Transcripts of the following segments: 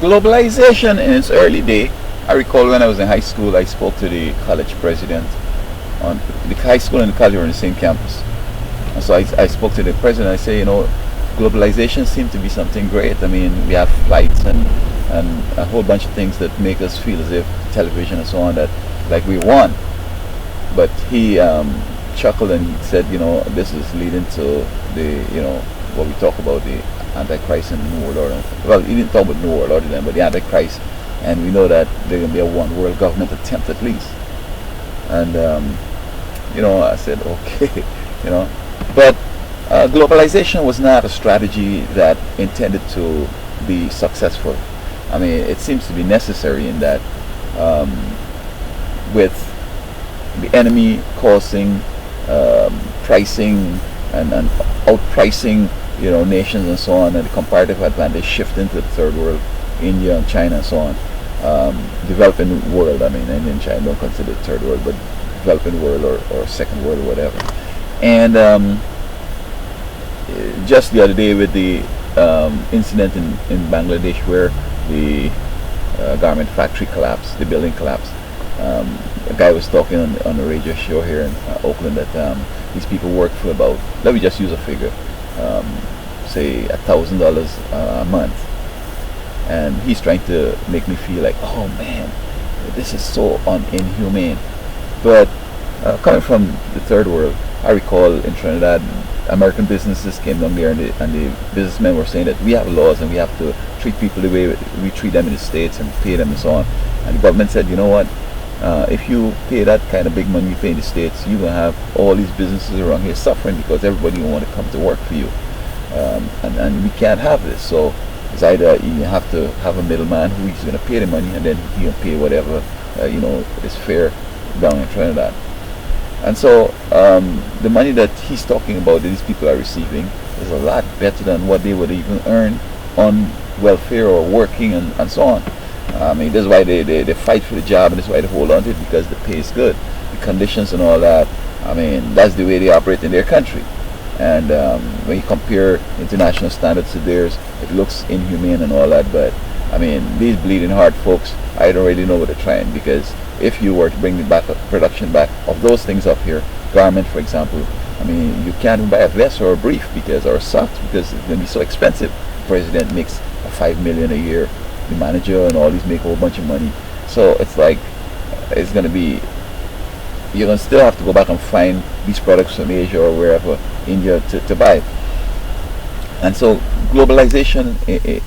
Globalization in its early day, I recall when I was in high school, I spoke to the college president on the high school and the college were on the same campus. And so I spoke to the president. I say, globalization seemed to be something great. I mean, we have flights and a whole bunch of things that make us feel as if television and so on that like we won. But he chuckled and he said, this is leading to the, what we talk about, the Antichrist and the New World Order. Well, he didn't talk about New World Order then, but the Antichrist, and we know that there's going to be a one world government attempt at least. And I said, okay, but globalization was not a strategy that intended to be successful. I mean, it seems to be necessary in that with the enemy causing pricing and outpricing nations and so on, and the comparative advantage shift into the third world, India and China and so on, developing world. I mean, India and China don't consider the third world, but developing world or second world or whatever. And just the other day with the incident in Bangladesh where the garment factory collapsed, the building collapsed. A guy was talking on a radio show here in Oakland that these people work for about, let me just use a figure, say $1,000 a month. And he's trying to make me feel like, oh man, this is so inhumane. But coming from the third world, I recall in Trinidad, American businesses came down there and the businessmen were saying that we have laws and we have to treat people the way we treat them in the States and pay them and so on. And the government said, you know what, if you pay that kind of big money you pay in the States, you're going to have all these businesses around here suffering because everybody will want to come to work for you. And we can't have this. So it's either you have to have a middleman who is going to pay the money and then he'll pay whatever is fair down in Trinidad. And so the money that he's talking about that these people are receiving is a lot better than what they would even earn on welfare or working and so on. I mean, that's why they fight for the job, and that's why they hold on to it, because the pay is good, the conditions and all that. I mean, that's the way they operate in their country. And when you compare international standards to theirs, it looks inhumane and all that. But I mean, these bleeding heart folks, I don't really know what they're trying, because if you were to bring the production back of those things up here, garment for example, I mean, you can't even buy a vest or a brief or socks because it's going to be so expensive. The president makes $5 million a year, the manager and all these make a whole bunch of money. So it's like, it's going to be, you're going to still have to go back and find these products from Asia or wherever, India, to buy. And so globalization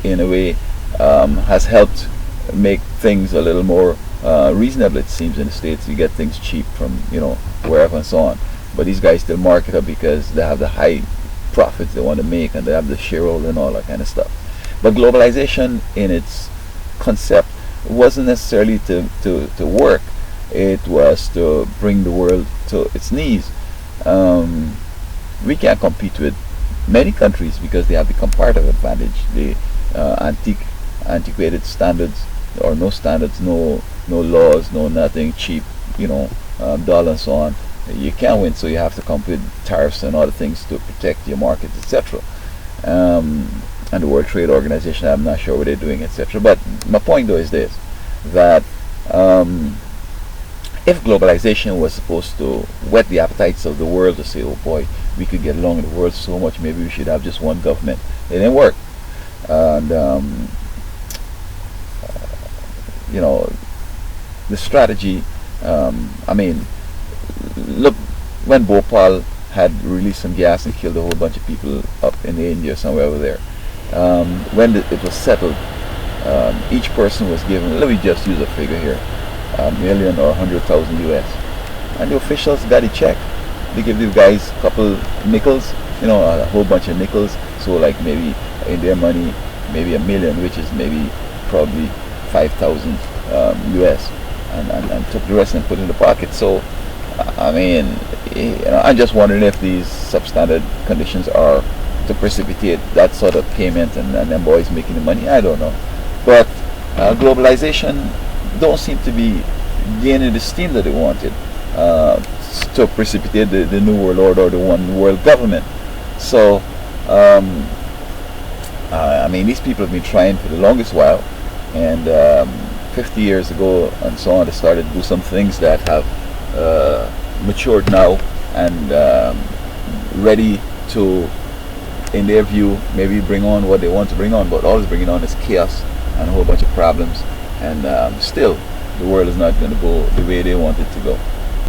in a way has helped make things a little more reasonable. It seems in the States you get things cheap from wherever and so on, but these guys still market up because they have the high profits they want to make and they have the shareholder and all that kind of stuff. But globalization in its concept wasn't necessarily to work. It was to bring the world to its knees. We can't compete with many countries because they have the comparative advantage, the antiquated standards, or no standards, no laws, no nothing, cheap, dollar and so on. You can't win, so you have to come with tariffs and other things to protect your markets, etc. And the World Trade Organization, I'm not sure what they're doing, etc. But my point though is this, that if globalization was supposed to whet the appetites of the world to say, oh boy, we could get along in the world so much, maybe we should have just one government, it didn't work. And the strategy, I mean, look, when Bhopal had released some gas and killed a whole bunch of people up in India, somewhere over there, when it was settled, each person was given, let me just use a figure here, $1 million or 100,000 US, and the officials got a check. They give these guys a couple nickels, a whole bunch of nickels, so like maybe in their money, maybe $1 million, which is maybe probably 5,000 US, and took the rest and put it in the pocket. So I mean, I'm just wondering if these substandard conditions are to precipitate that sort of payment and them boys making the money. I don't know, but globalization don't seem to be gaining the steam that they wanted to precipitate the New World Order or the One World Government. So I mean, these people have been trying for the longest while, and 50 years ago and so on, they started to do some things that have matured now and ready to, in their view, maybe bring on what they want to bring on, but all it's bringing on is chaos and a whole bunch of problems, and still the world is not going to go the way they want it to go.